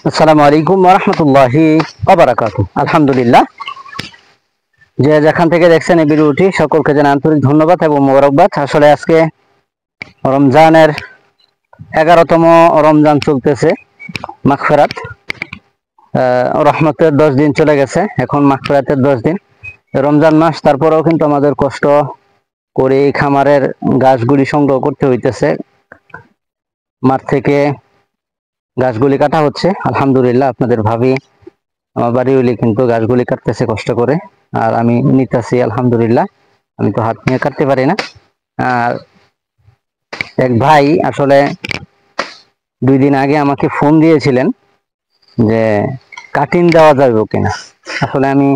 আসসালামু আলাইকুম ওয়া রাহমাতুল্লাহি ওয়া বারাকাতুহু। আলহামদুলিল্লাহ, যে যেখান থেকে দেখছেন এই ভিডিওটি সকলকে জানাই আন্তরিক ধন্যবাদ এবং মোবারকবাদ। আসলে আজকে রমজানের 11তম রমজান চলতেছে, মাগফিরাত রহমতের 10 দিন চলে গেছে, এখন মাগফিরাতের 10 দিন। রমজান মাস, তারপরেও কিন্তু আমাদের কষ্ট করে এই খামারের গাছগুলি সংগ্রহ করতে হইতেছে। মাঠ থেকে গাছগুলি কাটা হচ্ছে। আলহামদুলিল্লাহ, আপনাদের ভাবি আমার বাড়ি হইলে কিন্তু গাছগুলি কাটতেছে কষ্ট করে, আর আমি নিতেছি। আলহামদুলিল্লাহ, আমি তো হাত নিয়ে কাটতে পারি না। আর এক ভাই আসলে 2 দিন আগে আমাকে ফোন দিয়েছিলেন যে কাটিং দেওয়া যাবে কিনা। আসলে আমি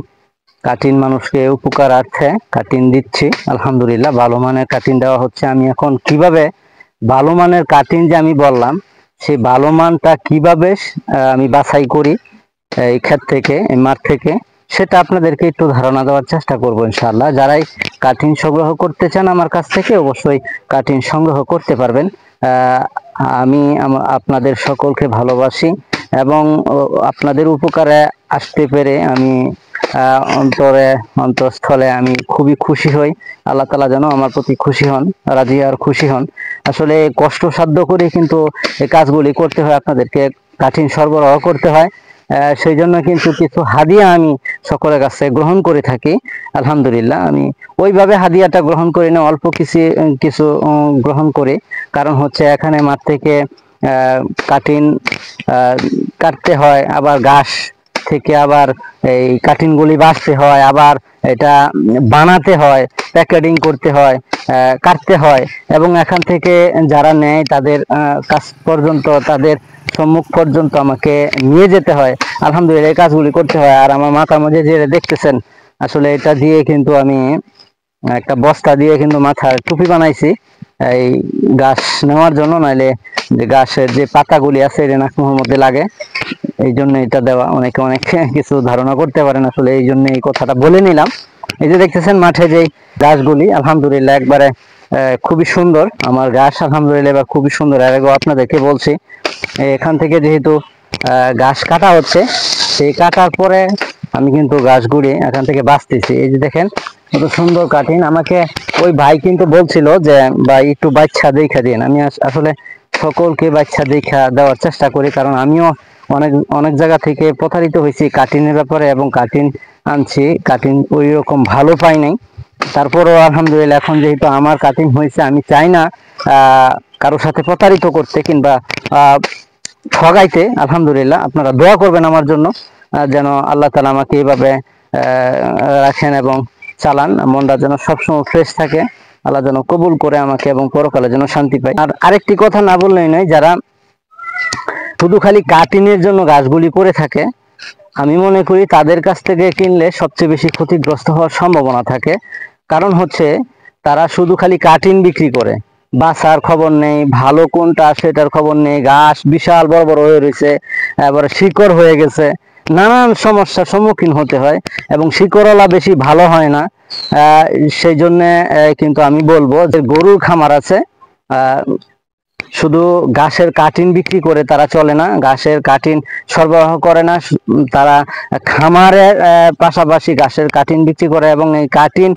কাটিং মানুষকে উপকারার্থে কাটিং দিচ্ছি। আলহামদুলিল্লাহ, ভালো মানের কাটিং দেওয়া হচ্ছে। আমি এখন কিভাবে ভালো মানের কাটিং যে আমি বললাম, সেই ভালো মানটা কিভাবে আমি বাছাই করি এই ক্ষেত থেকে, এই মাঠ থেকে, সেটা আপনাদেরকে একটু ধারণা দেওয়ার চেষ্টা করব ইনশাআল্লাহ। যারাই কাটিং সংগ্রহ করতে চান আমার কাছ থেকে, অবশ্যই কাটিং সংগ্রহ করতে পারবেন। আমি আপনাদের সকলকে ভালোবাসি এবং আপনাদের উপকারে আসতে পেরে আমি অন্তরস্থলে আমি খুবই খুশি হই। আল্লাহ তাআলা যেন আমার প্রতি খুশি হন, রাজি আর খুশি হন। আসলে কষ্টসাধ্য করে কিন্তু এই কাজগুলি করতে হয়, আপনাদেরকে কাঠিন সরবরাহ করতে হয়। সেই জন্য কিন্তু কিছু হাদিয়া আমি সকলের কাছে গ্রহণ করে থাকি। আলহামদুলিল্লাহ, আমি ওইভাবে হাদিয়াটা গ্রহণ করি না, অল্প কিছু কিছু গ্রহণ করি। কারণ হচ্ছে এখানে মাঠ থেকে কাটিং কাটতে হয়, আবার ঘাস থেকে আবার এই কাটিংগুলি বাছতে হয়, আবার এটা বানাতে হয়, প্যাকেটিং করতে হয়, কাটতে হয়, এবং এখান থেকে যারা নেয় তাদের কাছ পর্যন্ত, তাদের সম্মুখ পর্যন্ত আমাকে নিয়ে যেতে হয়। আলহামদুলিল্লাহ, এই কাজগুলি করতে হয়। আর আমার মাথার মধ্যে যে দেখতেছেন, আসলে এটা দিয়ে কিন্তু আমি একটা বস্তা দিয়ে কিন্তু মাথার টুপি বানাইছি এই গাছ নেওয়ার জন্য, নাইলে যে গাছের যে পাতাগুলি আছে এটা নাকের মধ্যে লাগে, এই জন্য এটা দেওয়া। অনেকে অনেক কিছু ধারণা করতে পারেন, আসলে এই জন্য এই কথাটা বলে নিলাম। এই যে দেখতেছেন মাঠে যে গাছগুলি, আলহামদুলিল্লাহ একবারে খুবই সুন্দর আমার গাছ। আলহামদুলিল্লাহ এবার খুবই সুন্দর। আর আপনাদেরকে বলছি, এখান থেকে যেহেতু গাছ কাটা হচ্ছে, সেই কাটার পরে আমি কিন্তু গাছগুলি এখান থেকে বাঁচতেছি। এই যে দেখেন কত সুন্দর কাটিং। আমাকে ওই ভাই কিন্তু বলছিল যে ভাই একটু বাচ্চা দেখা দিন। আমি আসলে সকলকে বাচ্চা দেখা দেওয়ার চেষ্টা করি, কারণ আমিও অনেক অনেক জায়গা থেকে প্রতারিত হয়েছি কাটিংয়ের ব্যাপারে, এবং কাটিং আনছি, কাটিং ওই রকম ভালো পাই নাই। তারপরও আলহামদুলিল্লাহ এখন যেহেতু আমার কাটিং হয়েছে, আমি চাই না কারোর সাথে প্রতারিত করতে কিংবা ঠগাইতে। আলহামদুলিল্লাহ, আপনারা দোয়া করবেন আমার জন্য, যেন আল্লাহ তাআলা আমাকে এইভাবে রাখেন এবং চালান, মনটা যেন সবসময় ফ্রেশ থাকে। আল্লাহ যেন কবুল করে আমাকে এবং পরকালে যেন শান্তি পাই। আর আরেকটি কথা না বললেই নয়, যারা শুধু খালি কাটিংয়ের জন্য গাছগুলি করে থাকে, আমি মনে করি তাদের কাছ থেকে কিনলে সবচেয়ে বেশি ক্ষতিগ্রস্ত হওয়ার সম্ভাবনা থাকে। কারণ হচ্ছে তারা শুধু খালি কাটিং বিক্রি করে, বাছার খবর নেই, ভালো কোনটা সেটার খবর নেই, গাছ বিশাল বড় বড় হয়ে রয়েছে, এবারে শিকড় হয়ে গেছে, নানান সমস্যার সম্মুখীন হতে হয়, এবং শিকড়ওয়ালা বেশি ভালো হয় না। সেই জন্যে কিন্তু আমি বলবো যে গরুর খামার আছে, শুধু ঘাসের কাটিং বিক্রি করে তারা চলে না, ঘাসের কাটিং সরবরাহ করে না, তারা খামারের পাশাপাশি ঘাসের কাটিং বিক্রি করে, এবং এই কাটিং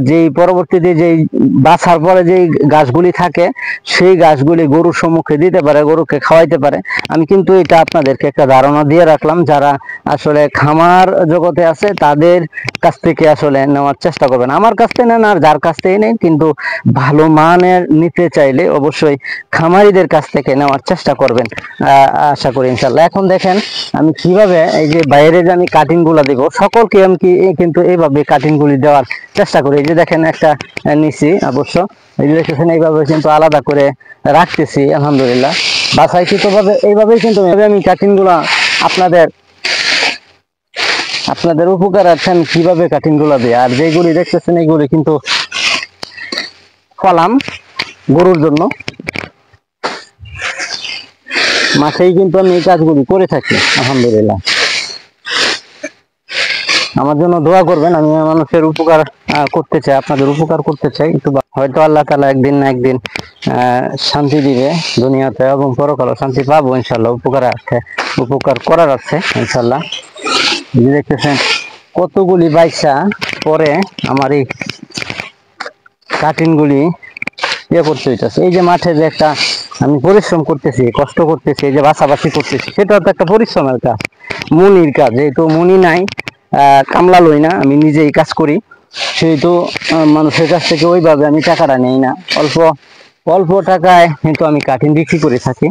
যেই পরবর্তীতে যেই বাছার পরে যেই গাছগুলি থাকে, সেই গাছগুলি গরুর সম্মুখে দিতে পারে, গরুকে খাওয়াইতে পারে। আমি কিন্তু এটা আপনাদেরকে একটা ধারণা দিয়ে রাখলাম, যারা আসলে খামার জগতে আছে তাদের কাছ থেকে আসলে নেওয়ার চেষ্টা করবেন। আমার কাছ থেকে নেন আর যার কাছ থেকে নেন, কিন্তু ভালো মানের নিতে চাইলে অবশ্যই খামারিদের কাছ থেকে নেওয়ার চেষ্টা করবেন, আশা করি ইনশাল্লাহ। এখন দেখেন আমি কিভাবে এই যে বাইরে যে আমি কাটিং গুলা দিব, সকলকে আমি কিন্তু এইভাবে কাটিং গুলি দেওয়ার চেষ্টা করি। এই যে দেখেন একটা নিছি, অবশ্য এই যে দেখেন এইভাবে কিন্তু আলাদা করে রাখতেছি। আলহামদুলিল্লাহ, বাছাইকৃত ভাবে এইভাবেই কিন্তু আমি কাটিং গুলা আপনাদের উপকার আছেন কিভাবে কাটিং গুলা দিয়ে। আর যেগুলি দেখতেছেন এইগুলি কিন্তু কলাম গরুর জন্য, মাঠেই কিন্তু আমি এই কাজগুলি করে থাকি। আলহামদুলিল্লাহ, আমার জন্য দোয়া করবেন। আমি মানুষের উপকার করতে চাই, আপনাদের উপকার করতে চাই। একটু হয়তো আল্লাহ তাআলা একদিন না একদিন শান্তি দিবে দুনিয়াতে, এবং পরকালে শান্তি পাবো ইনশাল্লাহ। উপকার করার আছে ইনশাল্লাহ। দেখতেছেন কতগুলি বাইসা পরে আমার এই কাটিনগুলি করতে হইতেছে। এই যে মাঠে যে একটা আমি পরিশ্রম করতেছি, কষ্ট করতেছি, এই যে বাছাবাছি করতেছি, সেটাও তো একটা পরিশ্রমের কাজ, মনির কাজ। যেহেতু মনি নাই, কামলা লই না, আমি নিজেই কাজ করি, সেহেতু মানুষের কাছ থেকে ওইভাবে আমি টাকাটা নেই না। অল্প অল্প টাকায় কিন্তু আমি কাঠিন বিক্রি করে থাকি।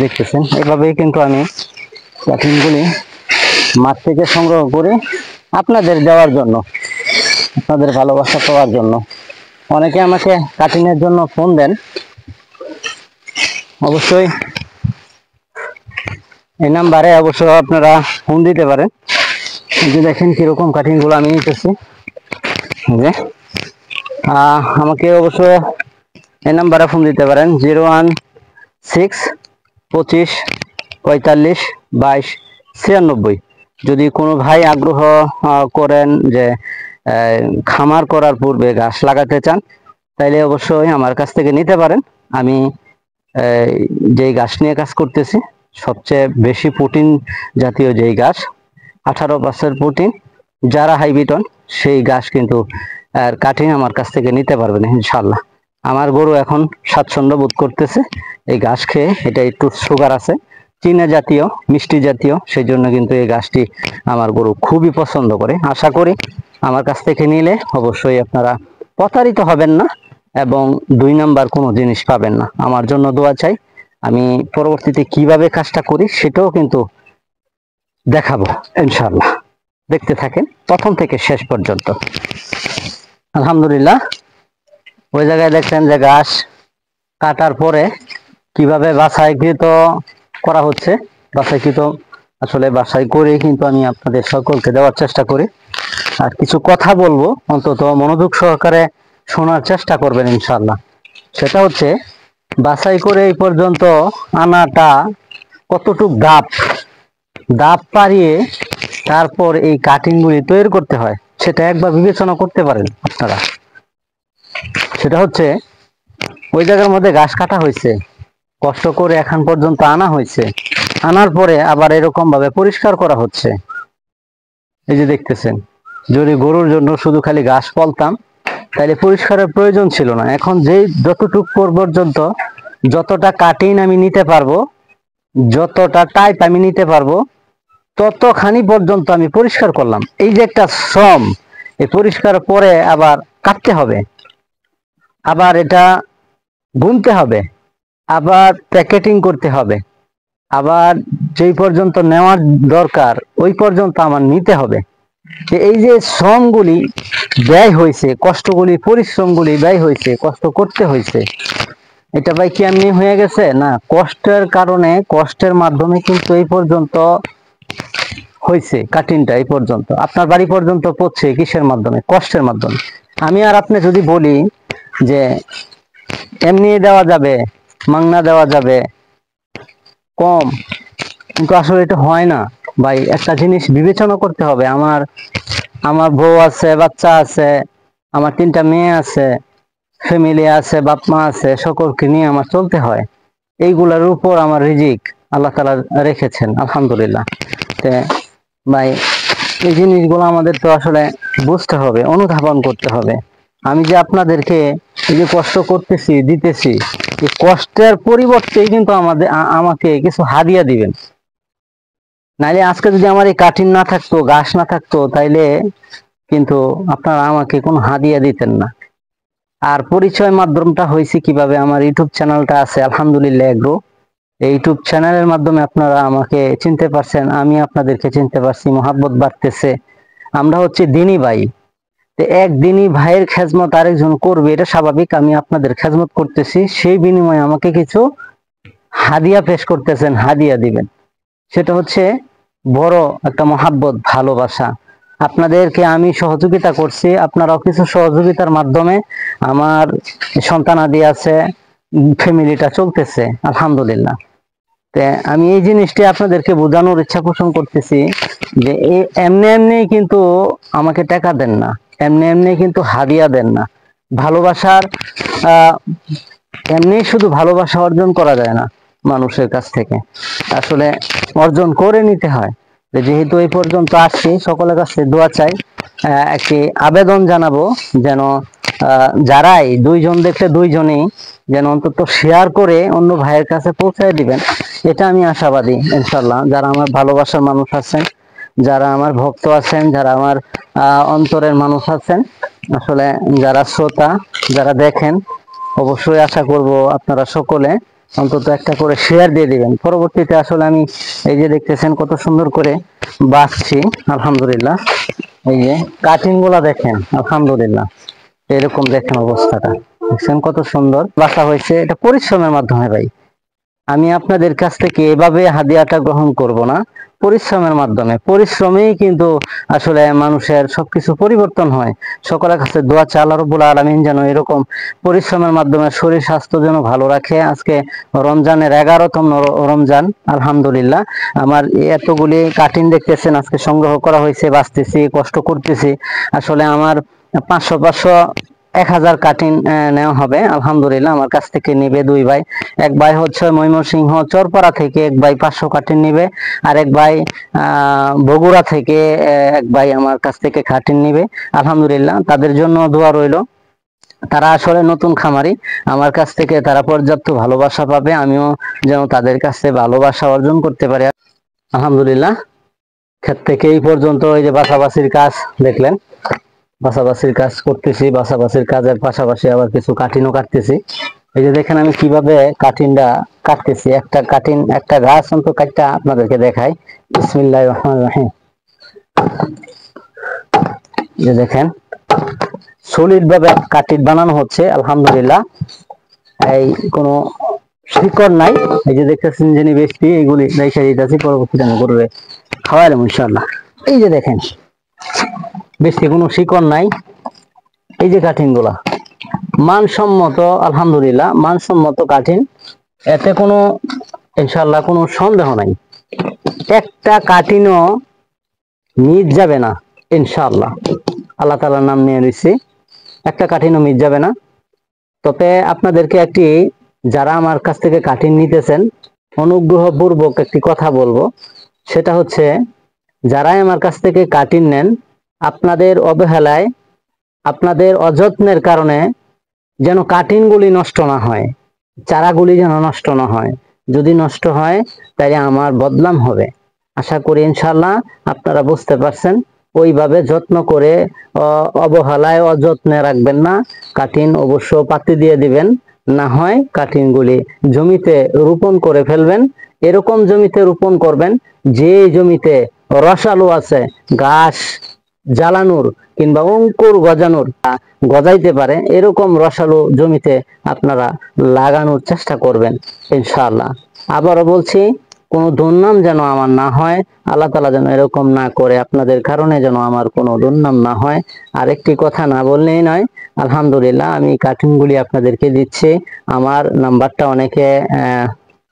দেখতেছেন এভাবেই কিন্তু আমি কাঠিনগুলি মাঠ থেকে সংগ্রহ করে আপনাদের দেওয়ার জন্য, আপনাদের ভালোবাসা পাওয়ার জন্য। অনেকে আমাকে কাটিংয়ের জন্য ফোন দেন, অবশ্যই এই নাম্বারে অবশ্যই আপনারা ফোন দিতে পারেন। যে দেখেন কিরকম কাটিং গুলো আমি নিতেছি, আমাকে অবশ্যই এই নাম্বারে ফোন দিতে পারেন 0162542 যদি কোনো ভাই আগ্রহ করেন যে খামার করার পূর্বে গাছ লাগাতে চান, তাইলে অবশ্যই আমার কাছ থেকে নিতে পারেন। আমি যেই গাছ নিয়ে কাজ করতেছি, সবচেয়ে বেশি প্রোটিন জাতীয় যেই গাছ, 18% প্রোটিন যারা হাইবিটন, সেই গাছ কিন্তু কাটিং আমার কাছ থেকে নিতে পারবেন ইনশাল্লাহ। আমার গরু এখন স্বাচ্ছন্দ্য বোধ করতেছে এই গাছ খেয়ে। এটা একটু সুগার আছে, চিনা জাতীয়, মিষ্টি জাতীয়, সেই জন্য কিন্তু এই গাছটি আমার গরু খুবই পছন্দ করে। আশা করি আমার কাছ থেকে নিলে অবশ্যই আপনারা প্রতারিত হবেন না এবং 2 নাম্বার কোনো জিনিস পাবেন না। আমার জন্য দোয়া চাই। আমি পরবর্তীতে কিভাবে কাজটা করি সেটাও কিন্তু দেখাবো ইনশাআল্লাহ। দেখতে থাকেন প্রথম থেকে শেষ পর্যন্ত। আলহামদুলিল্লাহ, ওই জায়গায় দেখছেন যে ঘাস কাটার পরে কিভাবে বাছাইকৃত করা হচ্ছে। বাছাইকৃত আসলে বাছাই করে কিন্তু আমি আপনাদের সকলকে দেওয়ার চেষ্টা করি। আর কিছু কথা বলবো, অন্তত মনোযোগ সহকারে শোনার চেষ্টা করবেন ইনশাআল্লাহ। সেটা হচ্ছে বাছাই করে এই পর্যন্ত আনাটা কতটুক দাপ পারিয়ে তারপর এই কাটিংগুলি তৈরি করতে হয়, সেটা একবার বিবেচনা করতে পারেন আপনারা। সেটা হচ্ছে ওই জায়গার মধ্যে ঘাস কাটা হয়েছে, কষ্ট করে এখন পর্যন্ত আনা হয়েছে, আনার পরে আবার এরকম ভাবে পরিষ্কার করা হচ্ছে। এই যে দেখতেছেন, যদি গরুর জন্য শুধু খালি ঘাস ফলতাম তাহলে পরিষ্কারের প্রয়োজন ছিল না। এখন যেই যতটুক পর্যন্ত যতটা কাটিং আমি নিতে পারবো, যতটা টাইপ আমি নিতে পারবো, ততখানি পর্যন্ত আমি পরিষ্কার করলাম। এই যে একটা শ্রম, এই পরিষ্কার পরে আবার কাটতে হবে, আবার এটা বুনতে হবে, আবার প্যাকেটিং করতে হবে, আবার যেই পর্যন্ত নেওয়ার দরকার ওই পর্যন্ত আমার নিতে হবে। এই যে শ্রমগুলি ব্যয় হয়েছে, কষ্টগুলি, পরিশ্রমগুলি ব্যয় হয়েছে, কষ্ট করতে হয়েছে, এটা ভাই কি এমনি হয়ে গেছে? না, কষ্টের কারণে, কষ্টের মাধ্যমে কিন্তু এই পর্যন্ত হয়েছে। কাটিংটা এই পর্যন্ত আপনার বাড়ি পর্যন্ত পড়ছে কিসের মাধ্যমে? কষ্টের মাধ্যমে। আমি আর আপনি যদি বলি যে এমনি দেওয়া যাবে, মাংনা দেওয়া যাবে কম, কিন্তু আসলে এটা হয় না ভাই। একটা জিনিস বিবেচনা করতে হবে। আমার বউ আছে, বাচ্চা আছে, আমার 3টা মেয়ে আছে, ফ্যামিলি আছে, বাপ মা আছে, সকলকে নিয়ে আমার চলতে হয়। এইগুলোর উপর আমার রিজিক আল্লাহ তাআলা রেখেছেন আলহামদুলিল্লাহ। ভাই এই জিনিসগুলো আমাদের তো আসলে বুঝতে হবে, অনুধাবন করতে হবে। আমি যে আপনাদেরকে এই যে কষ্ট করতেছি, দিতেছি, এই কষ্টের পরিবর্তেই কিন্তু আমাকে কিছু হাদিয়া দিবেন। নাইলে আজকে যদি আমার এই কাঠিন না থাকতো, ঘাস না থাকতো, তাইলে কিন্তু আপনারা আমাকে কোনো হাদিয়া দিতেন না। আর পরিচয় মাধ্যমটা হয়েছে কিভাবে? আমার ইউটিউব চ্যানেলটা আছে আলহামদুলিল্লাহ এগ্রো। এই ইউটিউব চ্যানেলের মাধ্যমে আপনারা আমাকে চিনতে পারছেন, আমি আপনাদেরকে চিনতে পারছি, মহাব্বত বাড়তেছে। আমরা হচ্ছে দিনী ভাই। এক দিনী ভাইয়ের খেজমত আরেকজন করবে, এটা স্বাভাবিক। আমি আপনাদের খেজমত করতেছি, সেই বিনিময়ে আমাকে কিছু হাদিয়া পেশ করতেছেন, হাদিয়া দিবেন। সেটা হচ্ছে বড় একটা মহাব্বত, ভালোবাসা। আপনাদেরকে আমি সহযোগিতা করছি, আপনারাও কিছু সহযোগিতার মাধ্যমে আমার সন্তানাদি আছে, ফ্যামিলিটা চলতেছে আলহামদুলিল্লাহ। আমি এই জিনিসটি আপনাদেরকে বোঝানোর ইচ্ছা পোষণ করতেছি যে এমনি এমনি কিন্তু আমাকে টাকা দেন না, এমনি এমনি কিন্তু হাদিয়া দেন না। ভালোবাসার আহ এমনি শুধু ভালোবাসা অর্জন করা যায় না মানুষের কাছ থেকে, আসলে অর্জন করে নিতে হয়। যেহেতু এই পর্যন্ত আসছি, সকলের কাছে দোয়া চাই, একটি আবেদন জানাবো যেন যারাই দুইজন দেখলে দুইজনেই যেন অন্তত শেয়ার করে অন্য ভাইয়ের কাছে পৌঁছায় দিবেন, এটা আমি আশাবাদী ইনশাল্লাহ। যারা আমার ভালোবাসার মানুষ আছেন, যারা আমার ভক্ত আছেন, যারা আমার অন্তরের মানুষ আছেন, আসলে যারা শ্রোতা, যারা দেখেন, অবশ্যই আশা করব আপনারা সকলে অন্তত একটা করে শেয়ার দিয়ে দিবেন। পরবর্তীতে আসলে আমি এই যে দেখতেছেন কত সুন্দর করে বাঁচছি, আলহামদুলিল্লাহ। এই যে কাটিং গুলা দেখেন, আলহামদুলিল্লাহ, এরকম দেখেন অবস্থাটা, দেখছেন কত সুন্দর বাঁচা হয়েছে। এটা পরিশ্রমের মাধ্যমে ভাই। আমি আপনাদের কাছ থেকে এভাবে হাদিয়াটা গ্রহণ করব না, পরিশ্রমের মাধ্যমে। পরিশ্রমেই কিন্তু আসলে মানুষের সবকিছু পরিবর্তন হয়। সকলের কাছে দোয়া চাই আল্লাহ রাব্বুল আলামিন যেন এরকম পরিশ্রমের মাধ্যমে শরীর স্বাস্থ্য যেন ভালো রাখে। আজকে রমজানের 11তম রমজান, আলহামদুলিল্লাহ। আমার এতগুলি কাটিং দেখতেছেন আজকে সংগ্রহ করা হয়েছে, বাঁচতেছি, কষ্ট করতেছি। আসলে আমার 500 1000 কাটিং নেওয়া হবে, আলহামদুলিল্লাহ। আমার কাছ থেকে নিবে দুই ভাই, এক ভাই হচ্ছে ময়মনসিংহ চরপাড়া থেকে, এক ভাই 500 কাটিং নিবে, আর এক ভাই বগুড়া থেকে এক ভাই আমার কাছ থেকে কাটিং নিবে, আলহামদুলিল্লাহ। তাদের জন্য দোয়া রইল। তারা আসলে নতুন খামারি, আমার কাছ থেকে তারা পর্যাপ্ত ভালোবাসা পাবে, আমিও যেন তাদের কাছে ভালোবাসা অর্জন করতে পারি, আলহামদুলিল্লাহ। ক্ষেত থেকে এই পর্যন্ত এই যে বাছাবাছির কাজ দেখলেন, বাছাবাছির কাজ করতেছি, বাছাবাছির কাজের পাশাপাশি আবার কিছু কাটিংও কাটতেছি। এই যে দেখেন আমি কিভাবে কাটিংটা কাটতেছি, একটা কাটিং একটা গাছ অন্তত কাটটা আপনাদেরকে দেখাই। বিসমিল্লাহির রহমানির রহিম। যে দেখেন সলিড ভাবে কাটিং বানানো হচ্ছে, আলহামদুলিল্লাহ। এই কোনো শিকড় নাই, এই যে দেখতেছেন যিনি ব্যক্তি, এগুলি রেখে দিতেছি, পরবর্তীতে আমি গরুরে খাওয়াইলাম ইনশাআল্লাহ। এই যে দেখেন বেশি কোনো শিকড় নাই। এই যে কাঠিন গুলা মানসম্মত, আলহামদুলিল্লাহ, মানসম্মত কাঠিন, এতে কোনো ইনশাআল্লাহ কোনো সন্দেহ নাই। একটা কাঠিনও মিট যাবে না ইনশাআল্লাহ, আল্লাহ তাআলার নাম নিয়ে নিচ্ছি, একটা কাঠিনও মিট যাবে না। তবে আপনাদেরকে একটি, যারা আমার কাছ থেকে কাঠিন নিতেছেন, অনুগ্রহপূর্বক একটি কথা বলবো, সেটা হচ্ছে যারাই আমার কাছ থেকে কাঠিন নেন, আপনাদের অবহেলায়, আপনাদের অযত্নের কারণে যেন কাটিংগুলি নষ্ট না হয়, চারাগুলি যেন নষ্ট না হয়। যদি নষ্ট হয় তাহলে আমার বদনাম হবে। আশা করি ইনশাআল্লাহ আপনারা বুঝতে পারছেন। ওইভাবে যত্ন করে অবহেলায় অযত্নে রাখবেন না, কাটিং অবশ্য পাতি দিয়ে দিবেন, না হয় কাটিংগুলি জমিতে রোপণ করে ফেলবেন। এরকম জমিতে রোপণ করবেন যে জমিতে রসালো আছে, গাছ জ্বালানোর কিংবা অঙ্কুর গজানোর গজাইতে পারে, এরকম রসালো জমিতে আপনারা লাগানোর চেষ্টা করবেন ইনশাআল্লাহ। আবারও বলছি, কোনো দুর্নাম যেন আমার না হয়, আল্লাহ তাআলা যেন এরকম না করে, আপনাদের কারণে যেন আমার কোনো দুর্নাম না হয়। আরেকটি কথা না বললেই নয়, আলহামদুলিল্লাহ, আমি কাটিংগুলি আপনাদেরকে দিচ্ছি। আমার নাম্বারটা অনেকে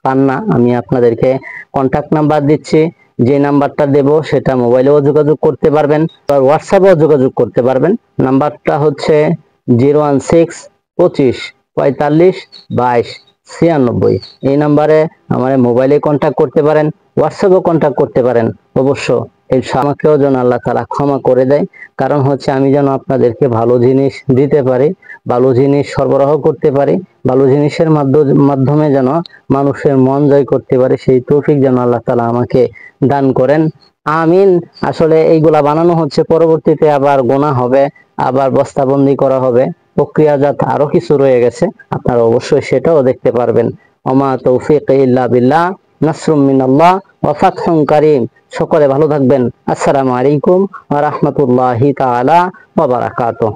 পান না, আমি আপনাদেরকে কন্টাক্ট নাম্বার দিচ্ছি। যে নাম্বারটা দেব সেটা মোবাইলেও যোগাযোগ করতে পারবেন, আর হোয়াটসঅ্যাপেও যোগাযোগ করতে পারবেন। নাম্বারটা হচ্ছে 016 25 45 22 96। এই নাম্বারে আমার মোবাইলে কন্টাক্ট করতে পারেন, হোয়াটসঅ্যাপেও কন্টাক্ট করতে পারেন। অবশ্য এই আমাকেও যেন আল্লাহ তাআলা ক্ষমা করে দেয়, কারণ হচ্ছে আমি যেন আপনাদেরকে ভালো জিনিস দিতে পারি, ভালো জিনিস সরবরাহ করতে পারি, ভালো জিনিসের মাধ্যমে যেন মানুষের মন জয় করতে পারে, সেই তৌফিক যেন আল্লাহ তাআলা আমাকে দান করেন, আমিন। আসলে এইগুলা বানানো হচ্ছে, পরবর্তীতে আবার গোনা হবে, আবার বস্তাবন্দি করা হবে, প্রক্রিয়াজাত আরো কিছু রয়ে গেছে, আপনারা অবশ্যই সেটাও দেখতে পারবেন। ওমা তৌফিক ইল্লা বিল্লাহ, নাসরুম মিনাল্লাহ ওয়া ফাতহুন কারীম। সকলে ভালো থাকবেন। আসসালামু আলাইকুম ওয়া রাহমাতুল্লাহি তাআলা ওয়া বারাকাতুহু।